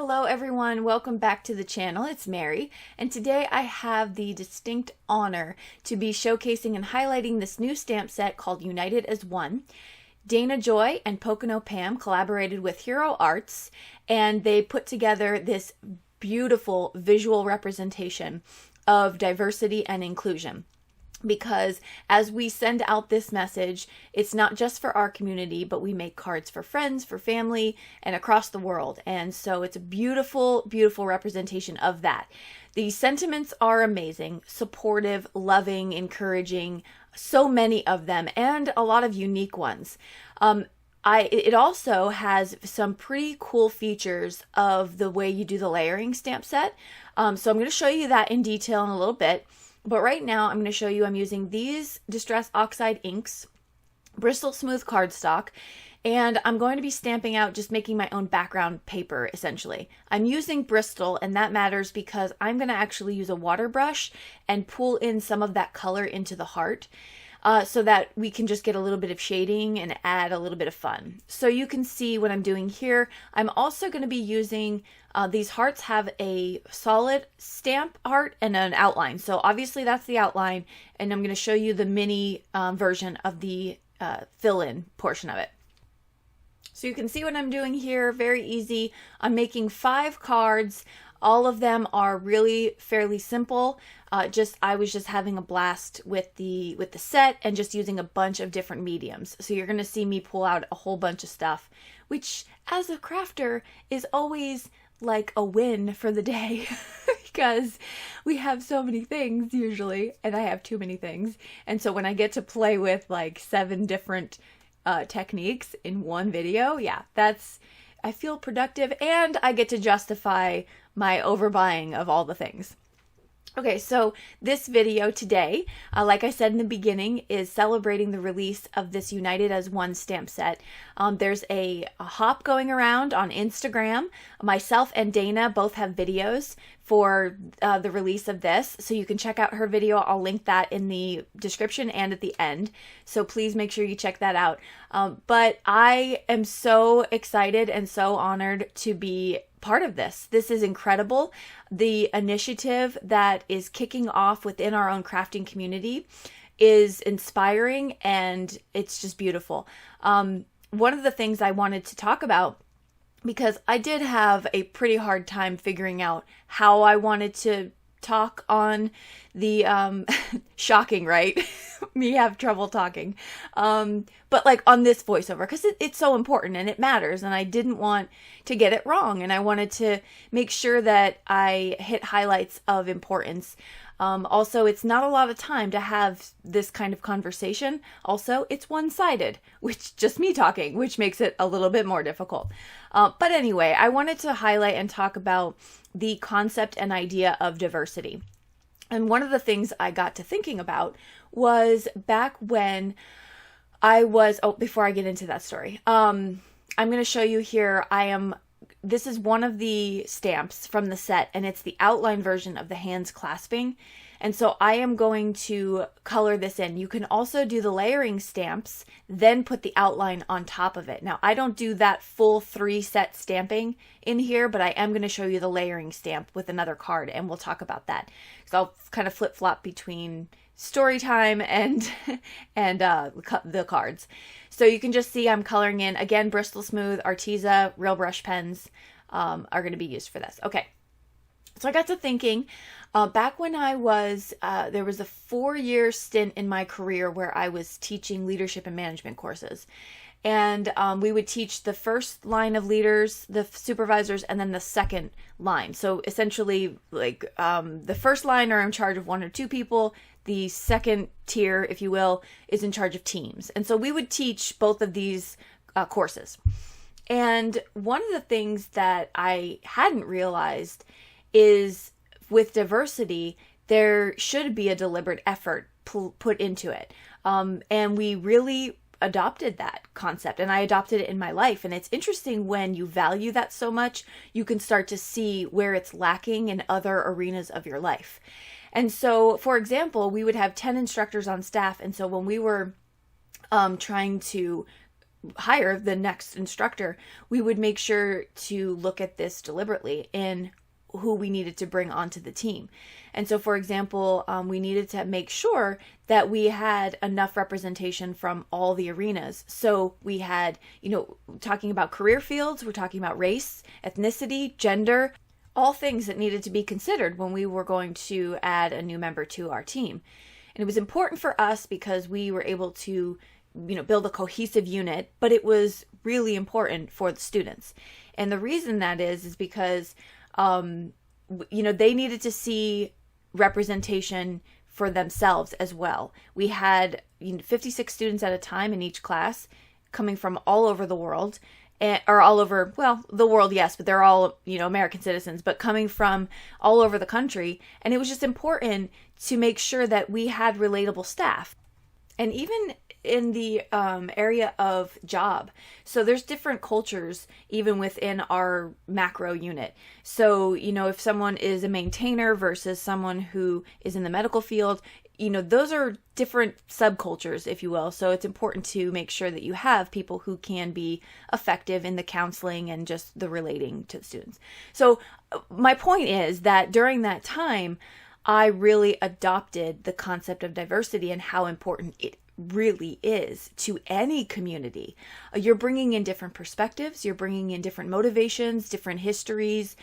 Hello everyone, welcome back to the channel. It's Mary, and today I have the distinct honor to be showcasing and highlighting this new stamp set called United as One. Dana, Joy and Pocono Pam collaborated with Hero Arts, and they put together this beautiful visual representation of diversity and inclusion. Because as we send out this message, it's not just for our community, but we make cards for friends, for family, and across the world. And so it's a beautiful, beautiful representation of that. The sentiments are amazing, supportive, loving, encouraging, so many of them, and a lot of unique ones. It also has some pretty cool features of the way you do the layering stamp set. So I'm going to show you that in detail in a little bit. But right now I'm going to show you I'm using these Distress Oxide inks, Bristol Smooth Cardstock, and I'm going to be stamping out, just making my own background paper essentially. I'm using Bristol, and that matters because I'm going to actually use a water brush and pull in some of that color into the heart so that we can just get a little bit of shading and add a little bit of fun. So you can see what I'm doing here. I'm also going to be using these hearts have a solid stamp heart and an outline. So obviously that's the outline, and I'm going to show you the mini version of the fill-in portion of it. So you can see what I'm doing here, very easy. I'm making 5 cards. All of them are really fairly simple. I was just having a blast with the set and just using a bunch of different mediums. So you're going to see me pull out a whole bunch of stuff, which as a crafter is always like a win for the day because we have so many things usually, and I have too many things. And so when I get to play with like 7 different techniques in one video, yeah, I feel productive, and I get to justify my overbuying of all the things. Okay, so this video today, like I said in the beginning, is celebrating the release of this United as One stamp set. There's a hop going around on Instagram. Myself and Dana both have videos for the release of this, so you can check out her video. I'll link that in the description and at the end, so please make sure you check that out. But I am so excited and so honored to be part of this. This is incredible. The initiative that is kicking off within our own crafting community is inspiring, and it's just beautiful. One of the things I wanted to talk about, because I did have a pretty hard time figuring out how I wanted to talk on the shocking, right? Me have trouble talking, but like on this voiceover, because it's so important and it matters, and I didn't want to get it wrong, and I wanted to make sure that I hit highlights of importance. Also, it's not a lot of time to have this kind of conversation. Also, it's one-sided, which just me talking, which makes it a little bit more difficult. But anyway, I wanted to highlight and talk about the concept and idea of diversity. And one of the things I got to thinking about was back when I was, before I get into that story, I'm going to show you here, this is one of the stamps from the set, and it's the outline version of the hands clasping. And so I am going to color this in. You can also do the layering stamps, then put the outline on top of it. Now, I don't do that full 3-set stamping in here, but I am going to show you the layering stamp with another card, and we'll talk about that. So I'll kind of flip-flop between story time and the cards. So you can just see I'm coloring in. Again, Bristol Smooth, Arteza, real brush pens are going to be used for this. Okay. So I got to thinking, back when I was, there was a 4-year stint in my career where I was teaching leadership and management courses. And we would teach the first line of leaders, the supervisors, and then the second line. So essentially, like the first line are in charge of 1 or 2 people. The second tier, if you will, is in charge of teams. And so we would teach both of these courses. And one of the things that I hadn't realized is with diversity, there should be a deliberate effort put into it. And we really adopted that concept, and I adopted it in my life. And it's interesting when you value that so much, you can start to see where it's lacking in other arenas of your life. And so, for example, we would have 10 instructors on staff. And so when we were trying to hire the next instructor, we would make sure to look at this deliberately in who we needed to bring onto the team. And so, for example, we needed to make sure that we had enough representation from all the arenas. So we had, talking about career fields, we're talking about race, ethnicity, gender, all things that needed to be considered when we were going to add a new member to our team. And it was important for us because we were able to, build a cohesive unit, but it was really important for the students. And the reason that is because they needed to see representation for themselves as well. We had 56 students at a time in each class coming from all over the world, or all over, well, the world, yes, but they're all, American citizens, but coming from all over the country. And it was just important to make sure that we had relatable staff. And even in the area of job. So there's different cultures even within our macro unit. So, if someone is a maintainer versus someone who is in the medical field, those are different subcultures, if you will. So it's important to make sure that you have people who can be effective in the counseling and just the relating to the students. So my point is that during that time, I really adopted the concept of diversity and how important it really is to any community. You're bringing in different perspectives, you're bringing in different motivations, different histories,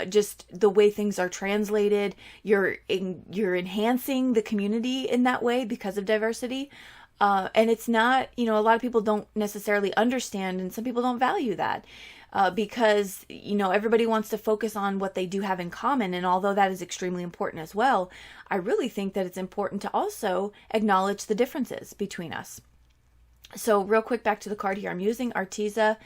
just the way things are translated. You're enhancing the community in that way because of diversity. And it's not, a lot of people don't necessarily understand, and some people don't value that. Because, everybody wants to focus on what they do have in common. And although that is extremely important as well, I really think that it's important to also acknowledge the differences between us. So real quick, back to the card here. I'm using Arteza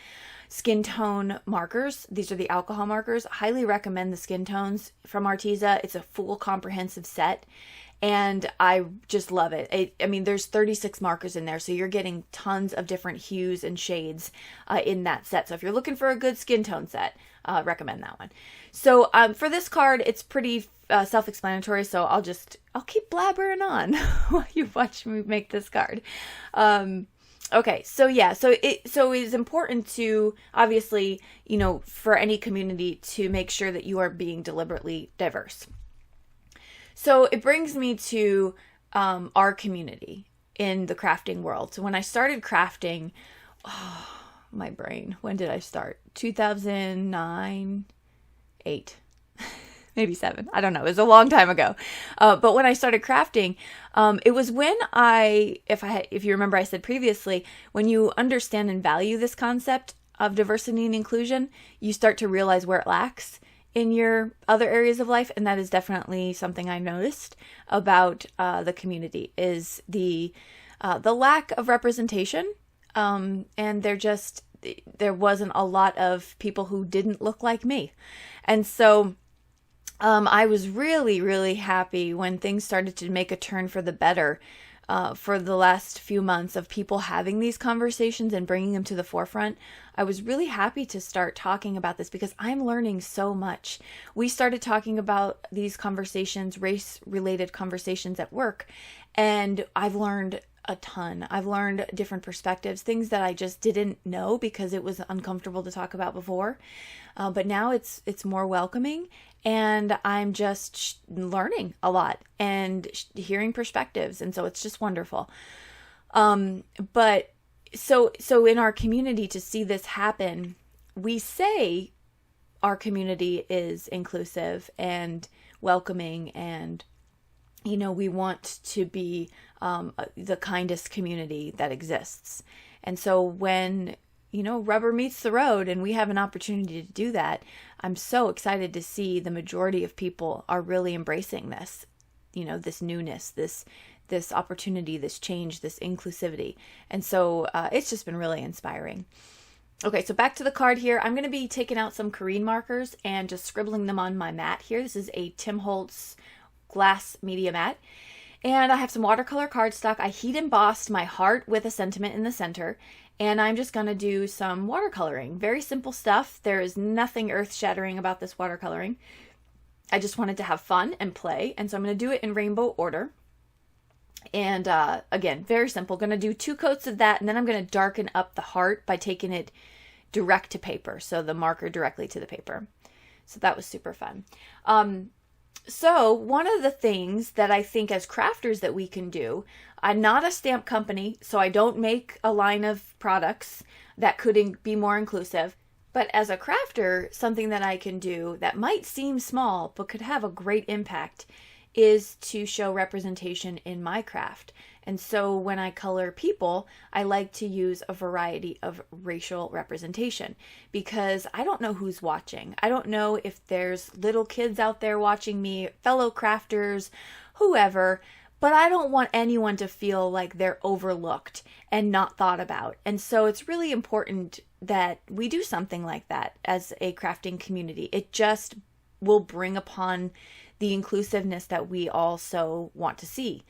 skin tone markers. These are the alcohol markers. Highly recommend the skin tones from Arteza. It's a full comprehensive set. And I just love it. There's 36 markers in there, so you're getting tons of different hues and shades in that set. So if you're looking for a good skin tone set, recommend that one. So for this card, it's pretty self-explanatory, so I'll keep blabbering on while you watch me make this card. Okay, so yeah, so it's important to, obviously, for any community to make sure that you are being deliberately diverse. So it brings me to our community in the crafting world. So when I started crafting, my brain, when did I start? 2009, 8, maybe 7. I don't know. It was a long time ago. But when I started crafting, it was when if you remember, I said previously, when you understand and value this concept of diversity and inclusion, you start to realize where it lacks in your other areas of life. And that is definitely something I noticed about the community, is the lack of representation. And there wasn't a lot of people who didn't look like me. And so I was really, really happy when things started to make a turn for the better for the last few months of people having these conversations and bringing them to the forefront. I was really happy to start talking about this because I'm learning so much. We started talking about these conversations, race-related conversations at work, and I've learned a ton. I've learned different perspectives, things that I just didn't know because it was uncomfortable to talk about before. But now it's more welcoming, and I'm just learning a lot and hearing perspectives. And so it's just wonderful. But so in our community, to see this happen, we say our community is inclusive and welcoming, and we want to be the kindest community that exists. And so when rubber meets the road and we have an opportunity to do that, I'm so excited to see the majority of people are really embracing this, this newness, this opportunity, this change, this inclusivity. And so it's just been really inspiring. Okay, so back to the card here. I'm going to be taking out some Korean markers and just scribbling them on my mat here. This is a Tim Holtz Glass Media Mat. And I have some watercolor cardstock. I heat embossed my heart with a sentiment in the center. And I'm just going to do some watercoloring. Very simple stuff. There is nothing earth-shattering about this watercoloring. I just wanted to have fun and play. And so I'm going to do it in rainbow order. And again, very simple. Going to do 2 coats of that, and then I'm going to darken up the heart by taking it direct to paper, so the marker directly to the paper. So that was super fun. So one of the things that I think as crafters that we can do, I'm not a stamp company, so I don't make a line of products that could be more inclusive. But as a crafter, something that I can do that might seem small but could have a great impact is to show representation in my craft. And so when I color people, I like to use a variety of racial representation because I don't know who's watching. I don't know if there's little kids out there watching me, fellow crafters, whoever, but I don't want anyone to feel like they're overlooked and not thought about. And so it's really important that we do something like that as a crafting community. It just will bring upon the inclusiveness that we also want to see.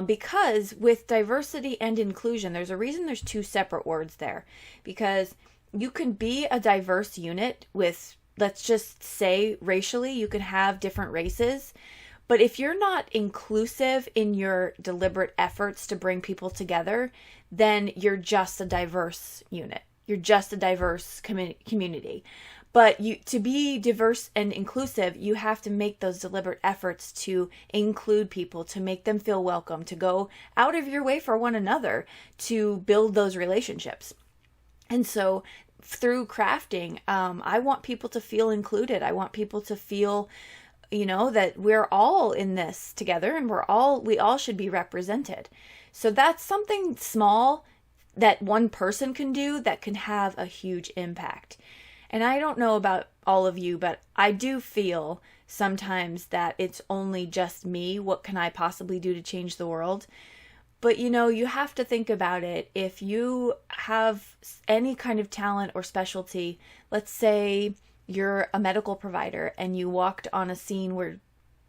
Because with diversity and inclusion, there's a reason there's 2 separate words there. Because you can be a diverse unit with, let's just say racially, you can have different races. But if you're not inclusive in your deliberate efforts to bring people together, then you're just a diverse unit. You're just a diverse community. But to be diverse and inclusive, you have to make those deliberate efforts to include people, to make them feel welcome, to go out of your way for one another, to build those relationships. And so through crafting, I want people to feel included. I want people to feel, that we're all in this together and we all should be represented. So that's something small that one person can do that can have a huge impact. And I don't know about all of you, but I do feel sometimes that it's only just me. What can I possibly do to change the world? But you have to think about it. If you have any kind of talent or specialty, let's say you're a medical provider and you walked on a scene where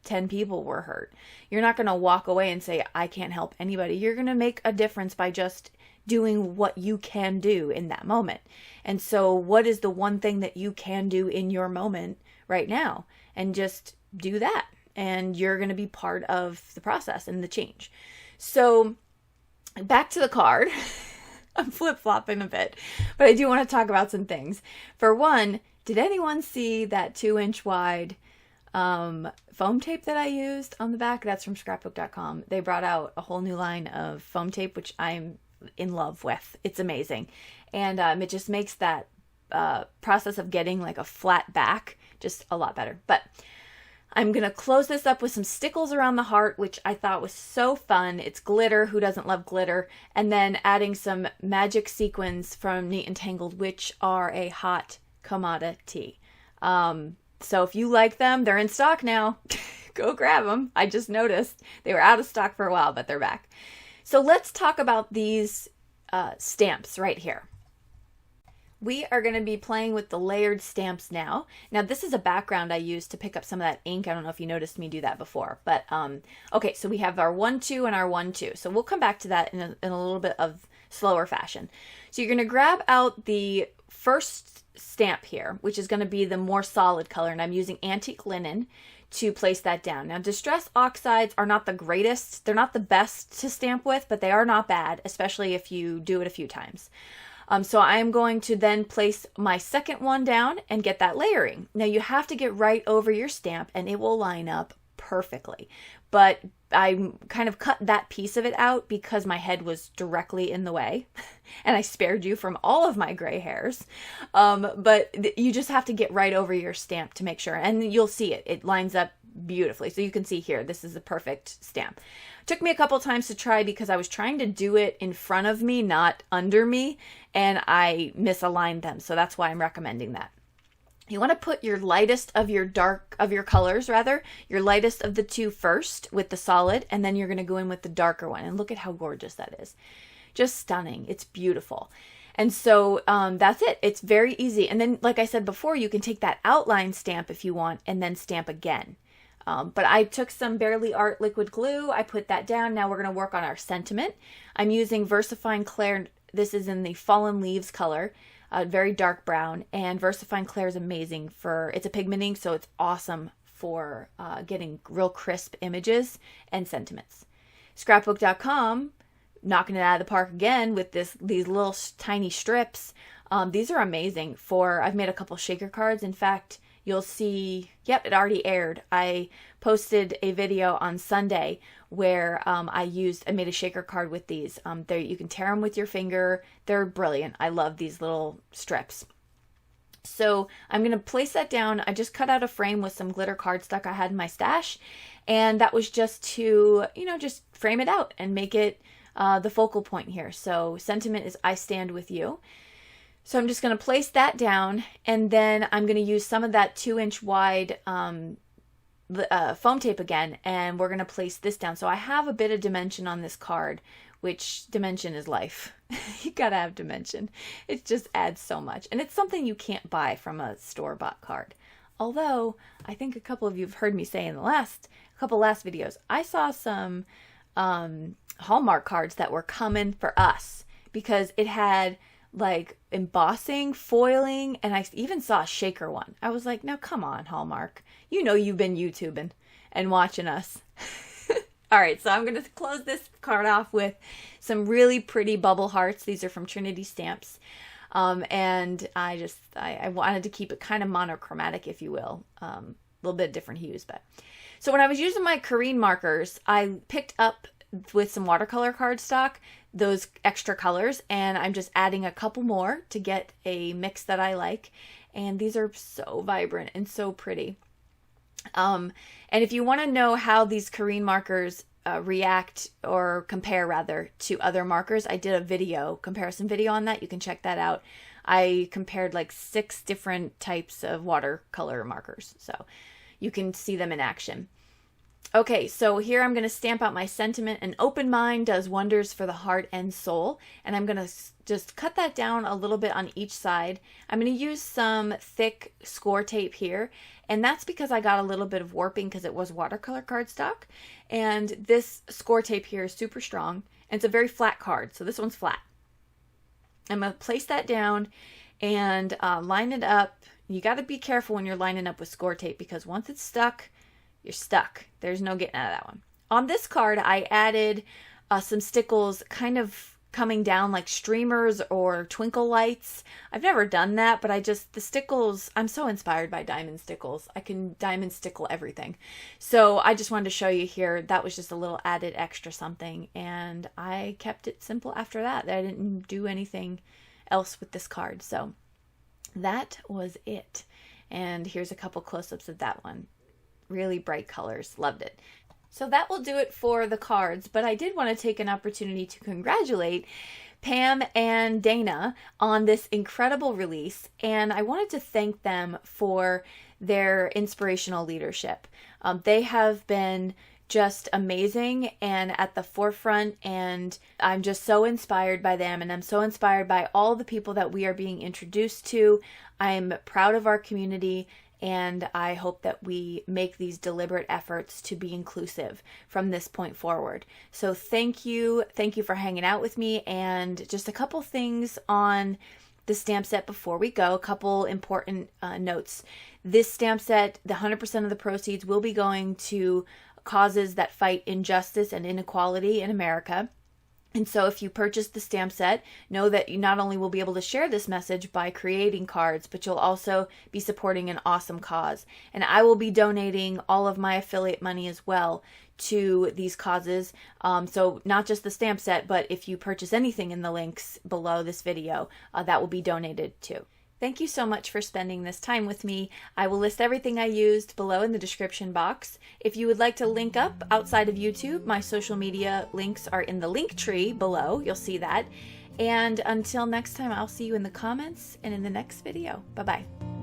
10 people were hurt. You're not going to walk away and say, I can't help anybody. You're going to make a difference by just doing what you can do in that moment. And so what is the one thing that you can do in your moment right now? And just do that. And you're going to be part of the process and the change. So back to the card. I'm flip-flopping a bit, but I do want to talk about some things. For one, did anyone see that 2-inch wide foam tape that I used on the back? That's from scrapbook.com. They brought out a whole new line of foam tape, which I'm in love with. It's amazing. And it just makes that process of getting like a flat back just a lot better. But I'm going to close this up with some stickles around the heart, which I thought was so fun. It's glitter. Who doesn't love glitter? And then adding some magic sequins from Neat and Tangled, which are a hot commodity. So if you like them, they're in stock now. Go grab them. I just noticed they were out of stock for a while, but they're back. So let's talk about these stamps right here. We are going to be playing with the layered stamps now. Now this is a background I used to pick up some of that ink. I don't know if you noticed me do that before, but okay, so we have our 1-2 and our 1-2. So we'll come back to that in a little bit of slower fashion. So you're going to grab out the first stamp here, which is going to be the more solid color, and I'm using antique linen to place that down. Now, distress oxides are not the greatest. They're not the best to stamp with, but they are not bad, especially if you do it a few times. So I am going to then place my second one down and get that layering. Now, you have to get right over your stamp and it will line up perfectly. But I kind of cut that piece of it out because my head was directly in the way and I spared you from all of my gray hairs. But you just have to get right over your stamp to make sure, and you'll see it. It lines up beautifully. So you can see here, this is a perfect stamp. Took me a couple times to try because I was trying to do it in front of me, not under me, and I misaligned them. So that's why I'm recommending that. You want to put your lightest of your colors, your lightest of the two first with the solid, and then you're going to go in with the darker one. And look at how gorgeous that is. Just stunning. It's beautiful. And so that's it. It's very easy. And then, like I said before, you can take that outline stamp if you want and then stamp again. But I took some Barely Art liquid glue. I put that down. Now we're going to work on our sentiment. I'm using VersaFine Clair. This is in the Fallen Leaves color. Very dark brown, and VersaFine Clair is amazing it's a pigmenting, so it's awesome for getting real crisp images and sentiments. Scrapbook.com, knocking it out of the park again with these little tiny strips. These are amazing I've made a couple shaker cards. In fact, you'll see, yep, it already aired. I posted a video on Sunday where I made a shaker card with these. You can tear them with your finger. They're brilliant. I love these little strips. So I'm going to place that down. I just cut out a frame with some glitter cardstock I had in my stash. And that was just to, just frame it out and make it the focal point here. So sentiment is I stand with you. So I'm just going to place that down, and then I'm going to use some of that 2-inch wide foam tape again, and we're going to place this down. So I have a bit of dimension on this card, which dimension is life. You got to have dimension. It just adds so much. And it's something you can't buy from a store-bought card. Although, I think a couple of you have heard me say in the couple last videos, I saw some Hallmark cards that were coming for us because it had like embossing, foiling, and I even saw a shaker one. I was like, now come on, Hallmark. You've been YouTubing and watching us. All right, so I'm going to close this card off with some really pretty bubble hearts. These are from Trinity Stamps. And I wanted to keep it kind of monochromatic, if you will. A little bit different hues. So when I was using my Korean markers, I picked up with some watercolor cardstock those extra colors, and I'm just adding a couple more to get a mix that I like. And these are so vibrant and so pretty. And if you want to know how these Korean markers react or compare rather to other markers, I did a comparison video on that. You can check that out. I compared like 6 different types of watercolor markers, so you can see them in action. Okay, so here I'm going to stamp out my sentiment. An open mind does wonders for the heart and soul. And I'm going to just cut that down a little bit on each side. I'm going to use some thick score tape here. And that's because I got a little bit of warping because it was watercolor cardstock. And this score tape here is super strong. And it's a very flat card, so this one's flat. I'm going to place that down and line it up. You got to be careful when you're lining up with score tape because once it's stuck, you're stuck. There's no getting out of that one. On this card, I added some stickles kind of coming down like streamers or twinkle lights. I've never done that, but the stickles, I'm so inspired by diamond stickles. I can diamond stickle everything. So I just wanted to show you here. That was just a little added extra something. And I kept it simple after that. I didn't do anything else with this card. So that was it. And here's a couple close-ups of that one. Really bright colors. Loved it. So that will do it for the cards, but I did want to take an opportunity to congratulate Pam and Dana on this incredible release, and I wanted to thank them for their inspirational leadership. They have been just amazing and at the forefront, and I'm just so inspired by them, and I'm so inspired by all the people that we are being introduced to. I'm proud of our community, and I hope that we make these deliberate efforts to be inclusive from this point forward. So thank you for hanging out with me, and just a couple things on the stamp set before we go. A couple important notes. This stamp set, the 100% of the proceeds will be going to causes that fight injustice and inequality in America. And so if you purchase the stamp set, know that you not only will be able to share this message by creating cards, but you'll also be supporting an awesome cause. And I will be donating all of my affiliate money as well to these causes. So not just the stamp set, but if you purchase anything in the links below this video, that will be donated too. Thank you so much for spending this time with me. I will list everything I used below in the description box. If you would like to link up outside of YouTube, my social media links are in the link tree below. You'll see that. And until next time, I'll see you in the comments and in the next video. Bye-bye.